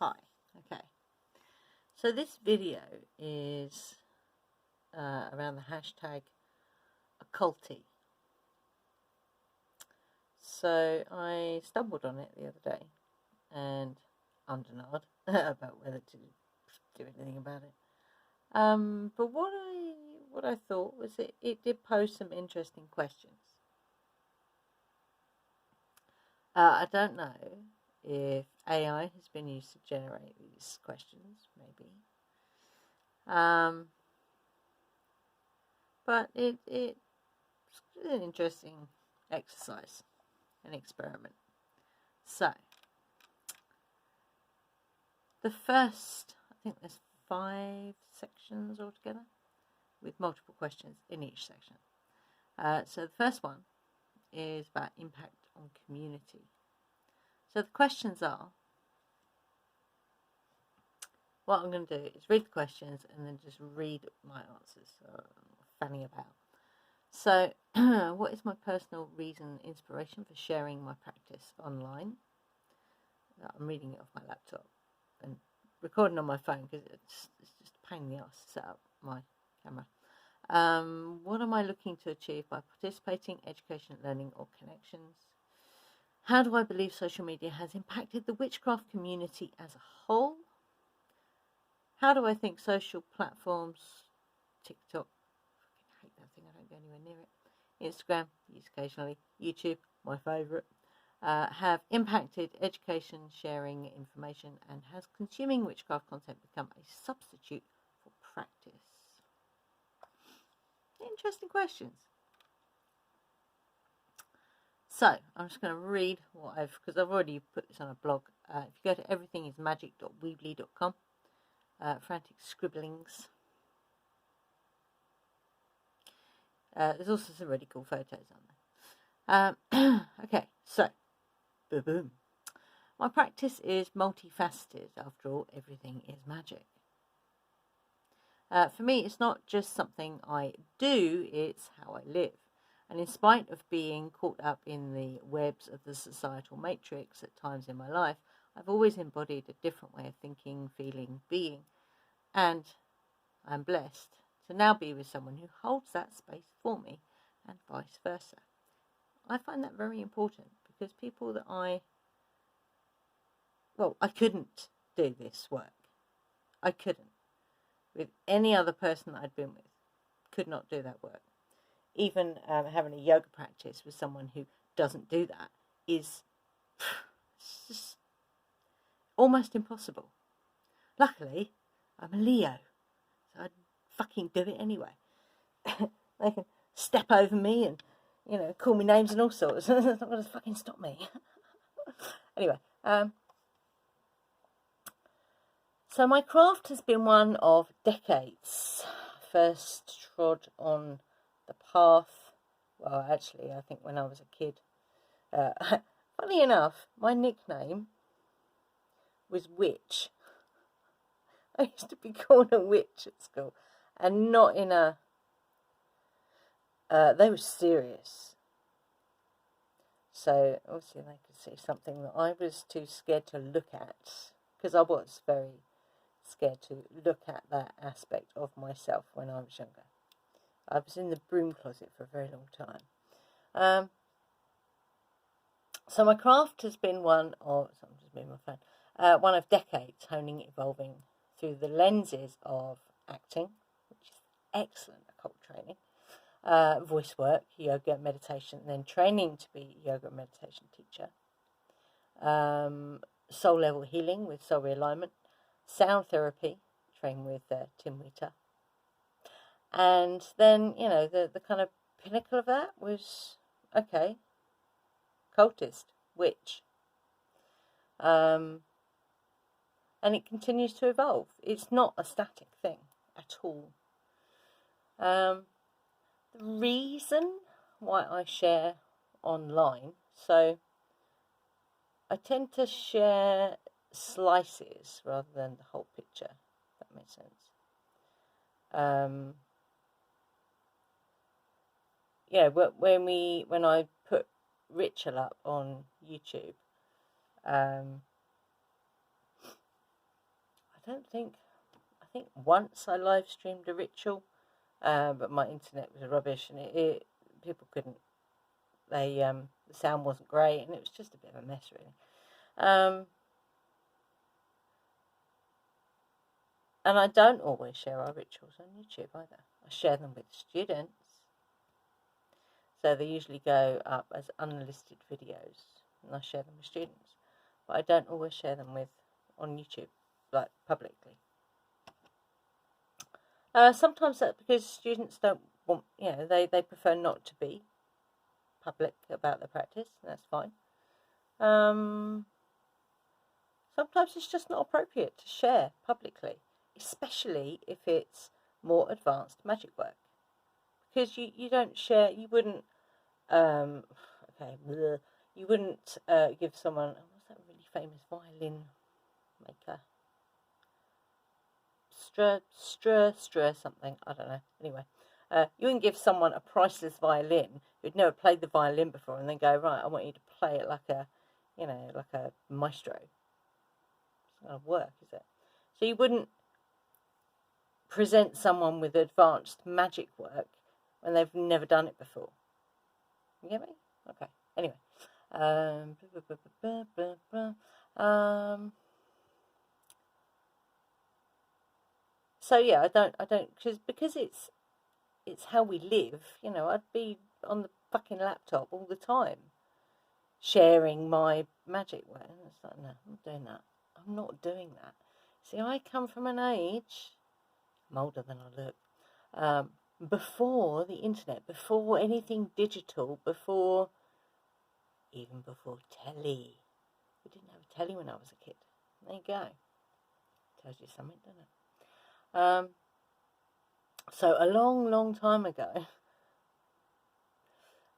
Hi. Okay. So this video is around the hashtag occulty. So I stumbled on it the other day and undenied about whether to do anything about it. But what I thought was it did pose some interesting questions. I don't know if AI has been used to generate these questions, maybe. But it's an interesting exercise, an experiment. So, the first, I think there's 5 sections altogether, with multiple questions in each section. So the first one is about impact on community. So the questions are, what I'm going to do is read the questions and then just read my answers, fanning about. So, what is my personal reason, inspiration for sharing my practice online? I'm reading it off my laptop and recording on my phone because it's just a pain in the ass to set up my camera. What am I looking to achieve by participating, education, learning, or connections? How do I believe social media has impacted the witchcraft community as a whole? How do I think social platforms, TikTok, I hate that thing, I don't go anywhere near it, Instagram, use occasionally, YouTube, my favourite, have impacted education, sharing information, and has consuming witchcraft content become a substitute for practice? Interesting questions. So I'm just going to read what because I've already put this on a blog. If you go to everythingismagic.weebly.com, frantic scribblings. There's also some really cool photos on there. Okay, so boom. My practice is multifaceted. After all, everything is magic. For me, it's not just something I do, it's how I live. And in spite of being caught up in the webs of the societal matrix at times in my life, I've always embodied a different way of thinking, feeling, being. And I'm blessed to now be with someone who holds that space for me and vice versa. I find that very important because people that I couldn't do this work. I couldn't. With any other person that I'd been with, could not do that work. Even having a yoga practice with someone who doesn't do that is just almost impossible. Luckily, I'm a Leo, so I'd fucking do it anyway. They can step over me and, call me names and all sorts. It's not going to fucking stop me. Anyway, so my craft has been one of decades. First trod on the path, well, actually, I think when I was a kid. Funny enough, my nickname was Witch. I used to be called a witch at school, and not in a... they were serious. So, obviously, they could see something that I was too scared to look at, because I was very scared to look at that aspect of myself when I was younger. I was in the broom closet for a very long time. So my craft has been one of decades, honing, evolving through the lenses of acting, which is excellent occult training, voice work, yoga, meditation, and then training to be a yoga and meditation teacher, soul level healing with soul realignment, sound therapy, trained with Tim Wheater. And then, the kind of pinnacle of that was, okay, cultist, witch. And it continues to evolve. It's not a static thing at all. The reason why I share online, so I tend to share slices rather than the whole picture, if that makes sense. When I put Ritual up on YouTube, I think once I live streamed a ritual, but my internet was rubbish, and people couldn't. The sound wasn't great, and it was just a bit of a mess, really. And I don't always share our rituals on YouTube either. I share them with students, so they usually go up as unlisted videos, and I share them with students. But I don't always share them on YouTube, like publicly. Sometimes that's because students don't want, they prefer not to be public about their practice, and that's fine. Sometimes it's just not appropriate to share publicly, especially if it's more advanced magic work, because you don't share, you wouldn't, you wouldn't give someone, what's that really famous violin maker? Stra something, I don't know. Anyway, you wouldn't give someone a priceless violin who'd never played the violin before and then go, right, I want you to play it like a maestro. It's not going to work, is it? So you wouldn't present someone with advanced magic work when they've never done it before. You get me? Okay. Anyway. So yeah, I don't, because it's how we live. I'd be on the fucking laptop all the time, sharing my magic work. It's like, no, I'm not doing that. I'm not doing that. See, I come from an age, I'm older than I look, before the internet, before anything digital, even before telly. We didn't have a telly when I was a kid. There you go. Tells you something, doesn't it? So a long, long time ago,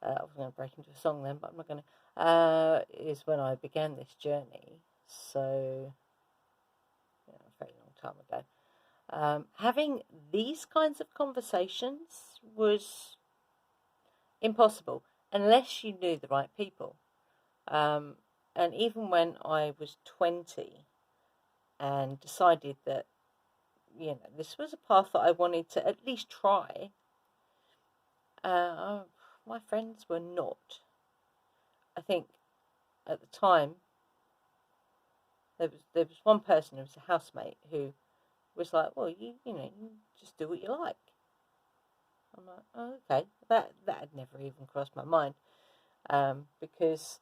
I was going to break into a song then, but I'm not going to, is when I began this journey. So, a very long time ago. Having these kinds of conversations was impossible unless you knew the right people. And even when I was 20 and decided that, this was a path that I wanted to at least try, my friends were not. I think at the time there was one person who was a housemate who was like, well, you just do what you like. I'm like, oh, okay. That had never even crossed my mind, because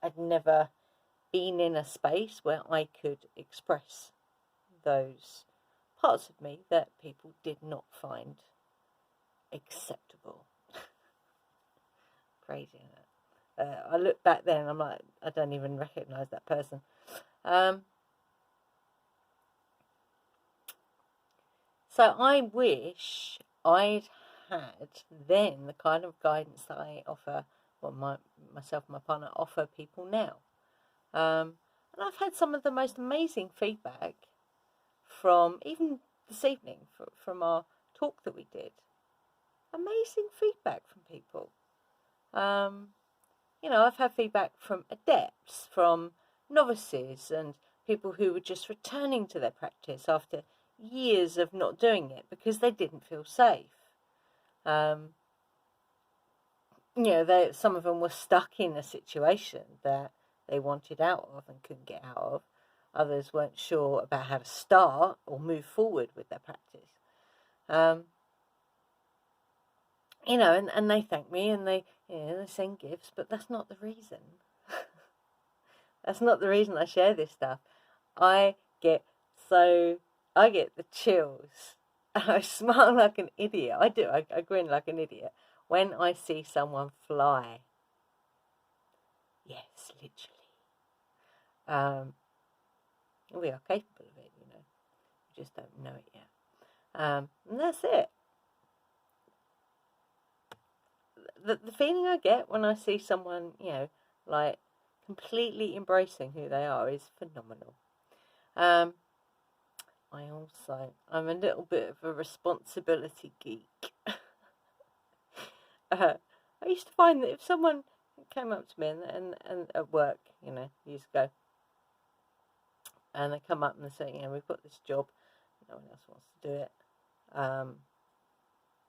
I'd never been in a space where I could express those parts of me that people did not find acceptable. Crazy, isn't it? I look back then and I'm like, I don't even recognise that person. So I wish I'd had then the kind of guidance that I offer, myself and my partner offer people now. And I've had some of the most amazing feedback from, even this evening, from our talk that we did. Amazing feedback from people. I've had feedback from adepts, from novices, and people who were just returning to their practice after years of not doing it because they didn't feel safe. Some of them were stuck in a situation that they wanted out of and couldn't get out of. Others weren't sure about how to start or move forward with their practice. And they thank me and they send gifts, but that's not the reason. That's not the reason I share this stuff. I get the chills. I smile like an idiot. I do. I grin like an idiot when I see someone fly. Yes, literally. We are capable of it, We just don't know it yet. And that's it. The feeling I get when I see someone, like completely embracing who they are is phenomenal. I'm a little bit of a responsibility geek. I used to find that if someone came up to me and at work, years ago, and they come up and they say, you know, we've got this job, no one else wants to do it.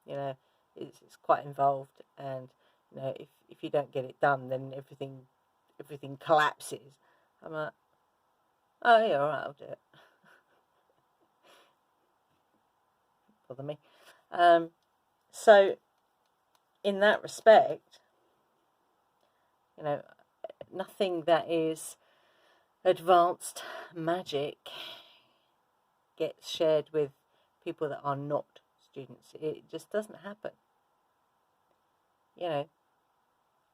You know, it's quite involved, and you know, if you don't get it done, then everything collapses. I'm like, oh yeah, all right, I'll do it. Bother me. So in that respect, you know, nothing that is advanced magic gets shared with people that are not students. It just doesn't happen. You know,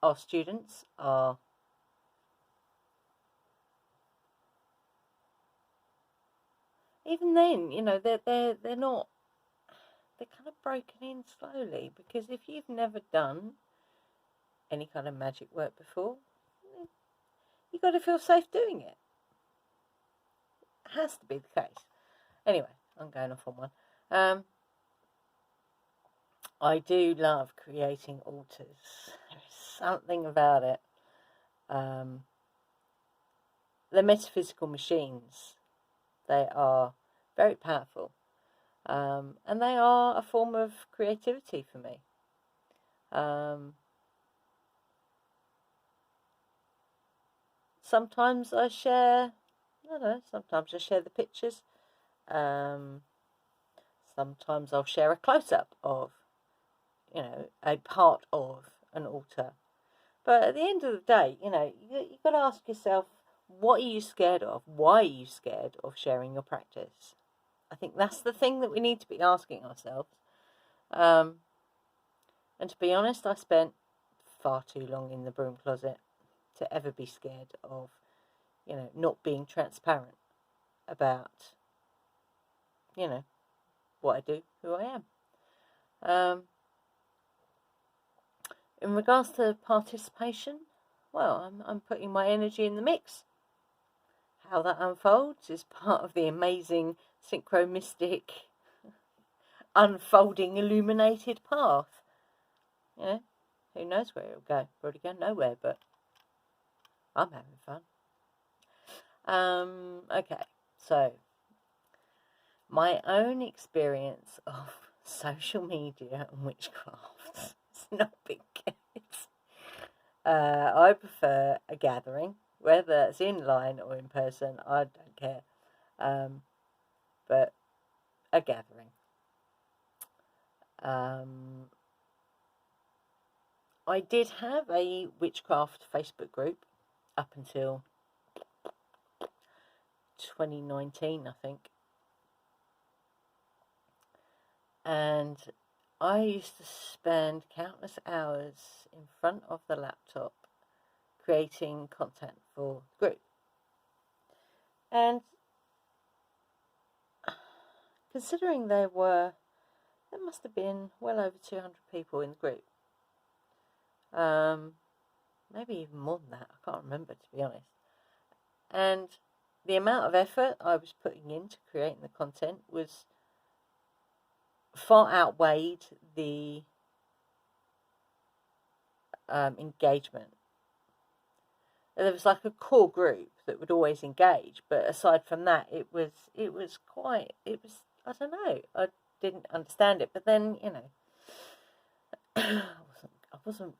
our students are even then, you know, they're not, they're kind of broken in slowly, because if you've never done any kind of magic work before, you've got to feel safe doing it. It has to be the case. Anyway, I'm going off on one. I do love creating altars. There's something about it. The metaphysical machines, they are very powerful. And they are a form of creativity for me. Sometimes I share, I don't know, sometimes I share the pictures. Sometimes I'll share a close-up of, you know, a part of an altar. But at the end of the day, you know, you've got to ask yourself, what are you scared of? Why are you scared of sharing your practice? I think that's the thing that we need to be asking ourselves. And to be honest, I spent far too long in the broom closet to ever be scared of, you know, not being transparent about, you know, what I do, who I am. In regards to participation, well, I'm putting my energy in the mix. How that unfolds is part of the amazing synchromistic unfolding illuminated path. You know, who knows where it'll go? Probably go nowhere, but I'm having fun. Okay, so my own experience of social media and witchcraft is not been good. I prefer a gathering, whether it's in line or in person, I don't care. But a gathering. I did have a witchcraft Facebook group up until 2019, I think. And I used to spend countless hours in front of the laptop creating content for the group. And considering there must have been well over 200 people in the group. Maybe even more than that, I can't remember, to be honest. And the amount of effort I was putting into creating the content was far outweighed the engagement. There was like a core group that would always engage, but aside from that, it was I don't know, I didn't understand it. But then, you know, I wasn't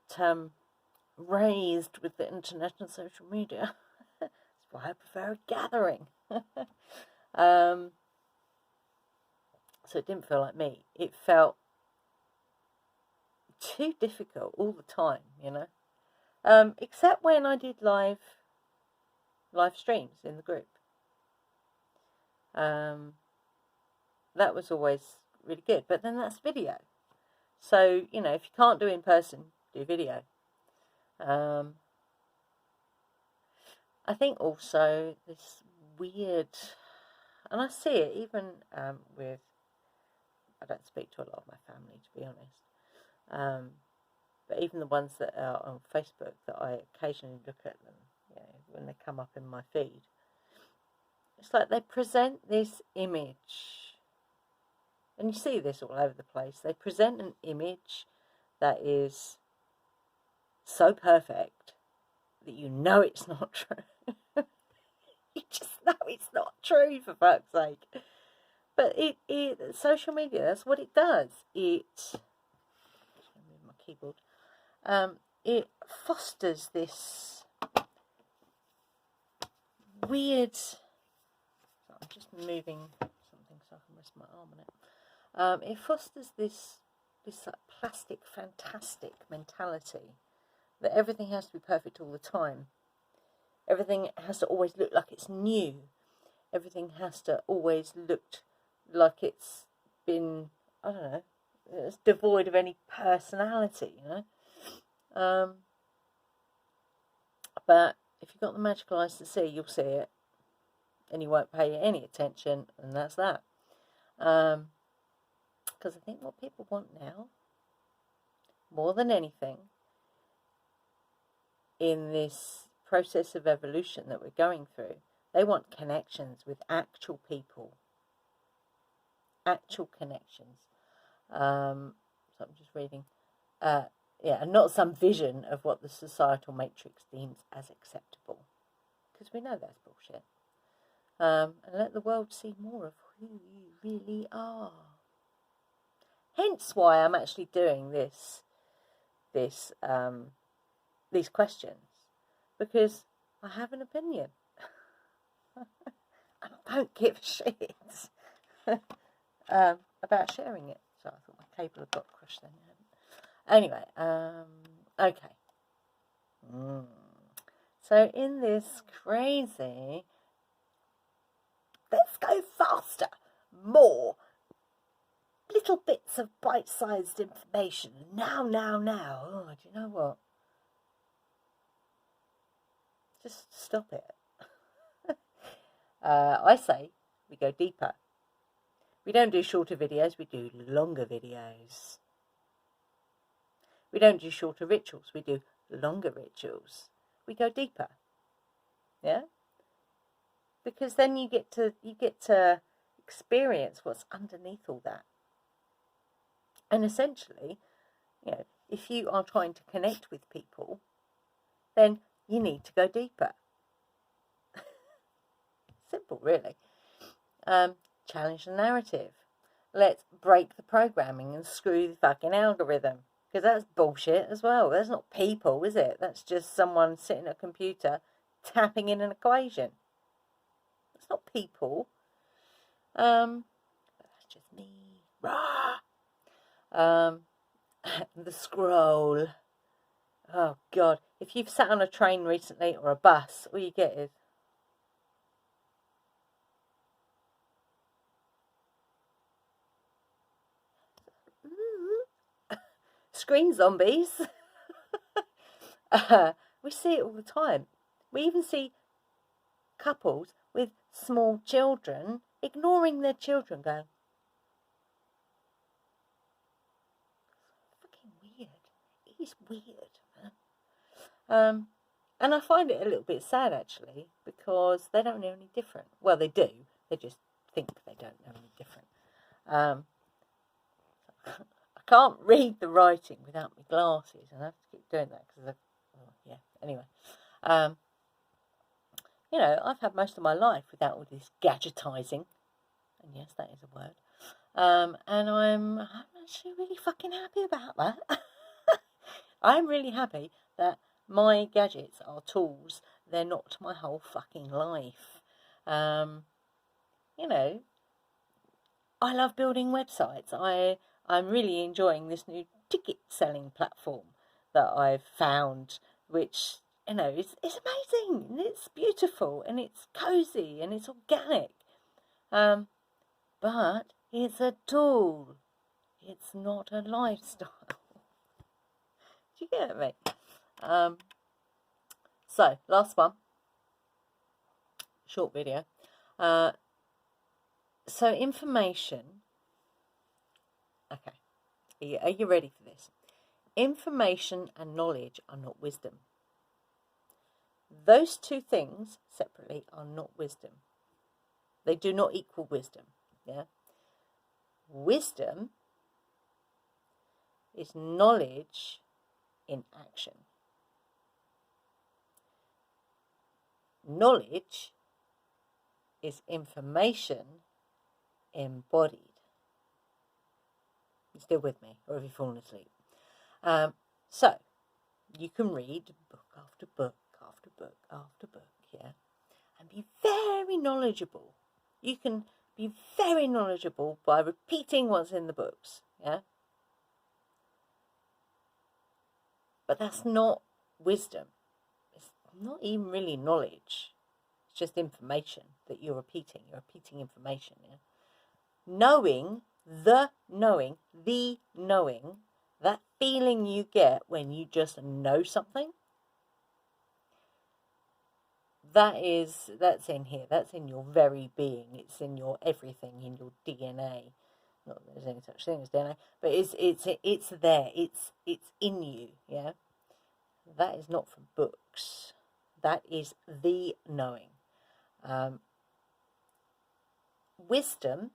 raised with the internet and social media. That's why I prefer a gathering. So it didn't feel like me. It felt too difficult all the time, you know. Except when I did live streams in the group. That was always really good. But then that's video. So, you know, if you can't do in person, do video. I think also this weird, and I see it even with, I don't speak to a lot of my family, to be honest. But even the ones that are on Facebook that I occasionally look at them, you know, when they come up in my feed, it's like they present this image, and you see this all over the place. They present an image that is so perfect that you know it's not true. You just know it's not true, for fuck's sake. But social media, that's what it does. Let me move my keyboard. It fosters this weird. I'm just moving something so I can rest my arm on it. It fosters this like plastic, fantastic mentality that everything has to be perfect all the time. Everything has to always look like it's new. Everything has to always look like it's been, I don't know, it's devoid of any personality, you know. But if you've got the magical eyes to see, you'll see it, and you won't pay any attention, and that's that. Because I think what people want now, more than anything, in this process of evolution that we're going through, they want connections with actual people, actual connections. So I'm just reading. And not some vision of what the societal matrix deems as acceptable, because we know that's bullshit. And let the world see more of who you really are. Hence why I'm actually doing these questions, because I have an opinion. And I don't give a shit about sharing it. So I thought my cable had got crushed then. Anyway, okay. So in this crazy, let's go faster, more, little bits of bite-sized information, now. Oh, do you know what? Just stop it. I say we go deeper. We don't do shorter videos, we do longer videos. We don't do shorter rituals, we do longer rituals. We go deeper. Yeah? Because then you get to experience what's underneath all that. And essentially, you know, if you are trying to connect with people, then you need to go deeper. Simple, really. Challenge the narrative. Let's break the programming and screw the fucking algorithm. Because that's bullshit as well. That's not people, is it? That's just someone sitting at a computer tapping in an equation. It's not people. That's just me. Rah! The scroll. Oh, God. If you've sat on a train recently or a bus, all you get is... screen zombies. We see it all the time. We even see couples with small children ignoring their children, going, fucking weird. It is weird, man. And I find it a little bit sad, actually, because they don't know any different. Well, they do. They just think they don't know any different. I can't read the writing without my glasses, and I have to keep doing that because anyway. You know, I've had most of my life without all this gadgetizing, and yes, that is a word. And I'm actually really fucking happy about that. I'm really happy that my gadgets are tools. They're not my whole fucking life. You know, I love building websites. I'm really enjoying this new ticket selling platform that I've found, which, you know, it's amazing, and it's beautiful, and it's cozy, and it's organic. But it's a tool. It's not a lifestyle. Do you get me? So, last one. Short video. So, information. Okay. Are you ready for this? Information and knowledge are not wisdom. Those two things separately are not wisdom. They do not equal wisdom. Yeah. Wisdom is knowledge in action. Knowledge is information embodied. You still with me, or have you fallen asleep? So you can read book after book after book after book, yeah, and be very knowledgeable. You can be very knowledgeable by repeating what's in the books, yeah. But that's not wisdom. It's not even really knowledge. It's just information that you're repeating. You're repeating information, yeah. Knowing, that feeling you get when you just know something, that's in here. That's in your very being. It's in your everything, in your DNA. Not that there's any such thing as DNA, but it's there. It's in you. Yeah. That is not from books. That is the knowing. Wisdom,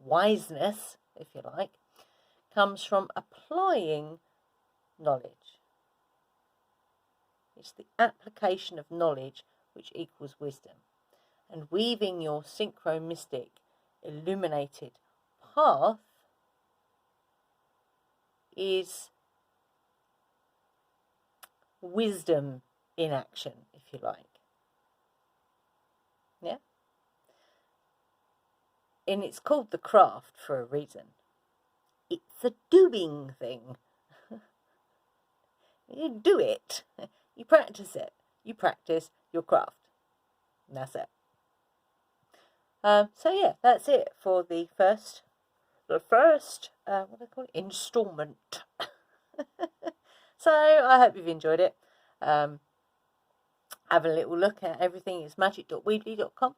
wiseness, if you like, comes from applying knowledge. It's the application of knowledge which equals wisdom. And weaving your synchromistic, illuminated path is wisdom in action, if you like. Yeah? And it's called the craft for a reason. It's a doing thing. You do it. You practice it. You practice your craft. And that's it. So yeah, that's it for the first what do they call it? Installment. So I hope you've enjoyed it. Have a little look at everything. It's magic.weebly.com.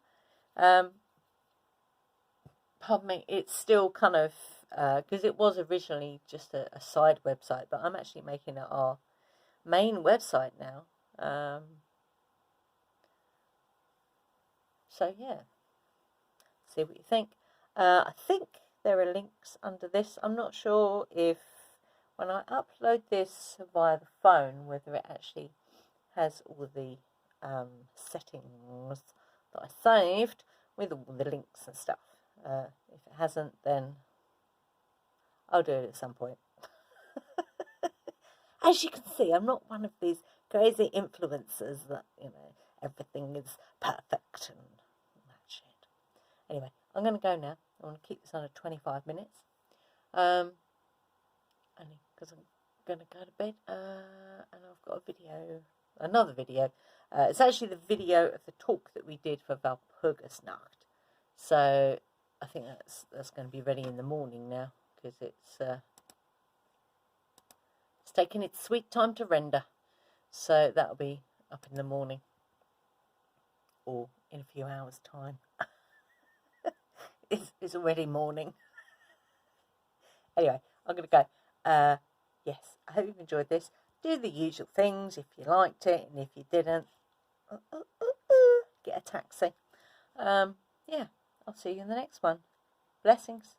Pardon me, it's still kind of, because it was originally just a side website, but I'm actually making it our main website now. So yeah, see what you think. I think there are links under this. I'm not sure if when I upload this via the phone, whether it actually has all the settings that I saved with all the links and stuff. If it hasn't, then I'll do it at some point. As you can see, I'm not one of these crazy influencers that, everything is perfect and that shit. Anyway, I'm going to go now. I want to keep this under 25 minutes. Only because I'm going to go to bed. And I've got another video. It's actually the video of the talk that we did for Walpurgisnacht. So I think that's going to be ready in the morning now, because it's taking its sweet time to render. So that'll be up in the morning, or in a few hours' time. It's already morning. Anyway, I'm going to go. Yes, I hope you've enjoyed this. Do the usual things if you liked it, and if you didn't, get a taxi. Yeah, I'll see you in the next one. Blessings.